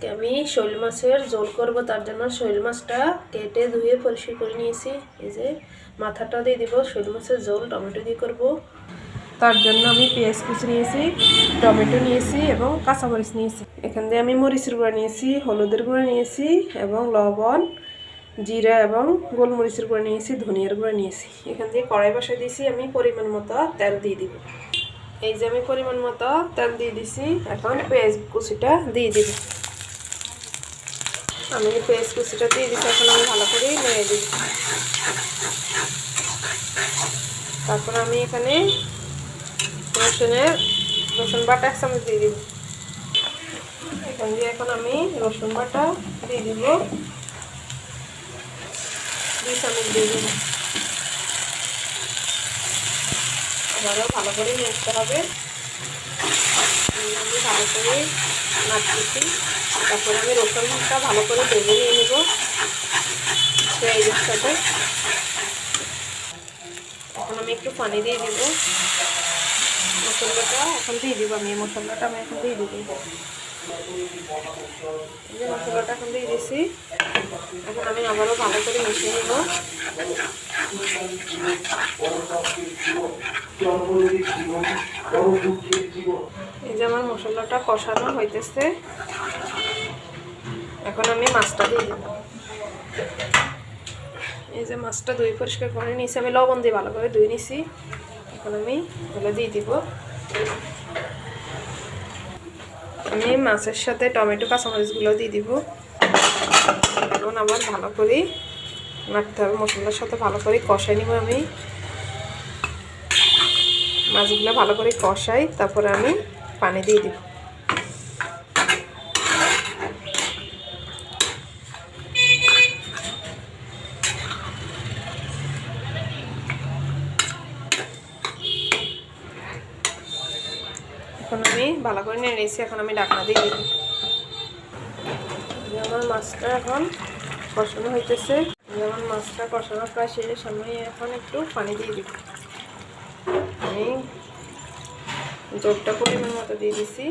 আজকে আমি শৈল মাছের ঝোল করব। তার জন্য শৈল মাছটা কেটে ধুয়ে পরিষ্কার করে নিয়েছি। এই যে মাথাটা দিয়ে দিব। শৈল মাছের ঝোল টমেটো দিয়ে করব। তার জন্য আমি পেঁয়াজ কুচি নিয়েছি, টমেটো নিয়েছি এবং কাঁচামরিচ নিয়েছি। এখান দিয়ে আমি মরিচের গুঁড়া নিয়েছি, হলুদের গুঁড়া নিয়েছি এবং লবণ, জিরা এবং গোলমরিচের গুঁড়া নিয়েছি, ধনিয়ার গুঁড়া নিয়েছি। এখান দিয়ে কড়াই বসাই দিয়েছি। আমি পরিমাণ মতো তেল দিয়ে দিব। এই যে আমি পরিমাণ মতো তেল দিয়ে দিছি। এখন পেঁয়াজ কুচিটা দিয়ে দিব। আমি পেঁয়াজ কুচিটা দিয়ে দিচ্ছি। এখন আমি ভালো করে নেড়ে দিব। তারপর আমি এখানে রসুন বাটা 1 চামচ দিয়ে দিব। এখান দিয়ে এখন আমি রসুন বাটা দিয়ে দিব 2 চামচ দিয়ে দিব। আবারও ভালো করে নেড়তে হবে। আমি ভালো করে নাড়তেছি। তারপরে আমি রসুনটা ভালো করে ভেজে নিয়ে নেব পেঁয়াজের সাথে। এখন আমি একটু পানি দিয়ে দিব। মশলাটা এখন দিয়ে দিব। আমি মশলাটা এখন দিয়ে দিব। যে মশলাটা এখন দিয়ে দিয়েছি। এখন আমি আবারও ভালো করে মিশিয়ে নেব। এই যে আমার মশলাটা কষানো হইতেছে। এখন আমি মাছটা দিয়ে দেব। এই যে মাছটা ধুয়ে পরিষ্কার করে নিয়েছি। আমি লবণ দিয়ে ভালো করে ধুয়ে নিয়েছি। এখন আমি এগুলো দিয়ে দিব। আমি মাছের সাথে টমেটো কাঁচামরিচগুলো দিয়ে দিব। এখন আবার ভালো করে নাড়তে হবে। মশলার সাথে ভালো করে কষাই নিব। আমি মাছগুলো ভালো করে কষাই, তারপরে আমি পানি দিয়ে দিব। এখন আমি ভালো করে নেড়েছি। এখন আমি ঢাকনা দিয়ে দিব। আমার মাছটা এখন কষানো হইতেছে। যেমন মাছটা কষানো প্রায় শেষ। আমি এখন একটু পানি দিয়ে দিব। আমি জলটা পরিমাণ মতো দিয়ে দিছি।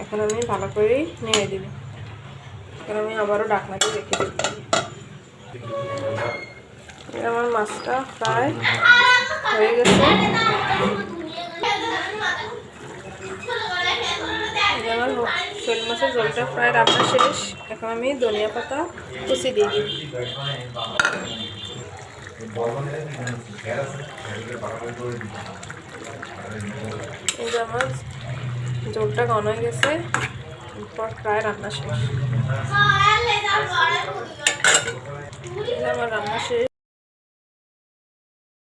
এখন আমি ভালো করে নেড়ে দিব। এখন আমি আবারও ঢাকনা দিয়ে রেখে দিব। আমার মাছটা প্রায় হয়ে গেছে। আমার শৈল মাছের ঝোলটা প্রায় রান্না শেষ। এখন আমি ধনিয়া পাতা কুচি দিয়ে দিই। এই যে আমার ঝোলটা ঘন হয়ে গেছে। প্রায় রান্না শেষ। আমার রান্না শেষ।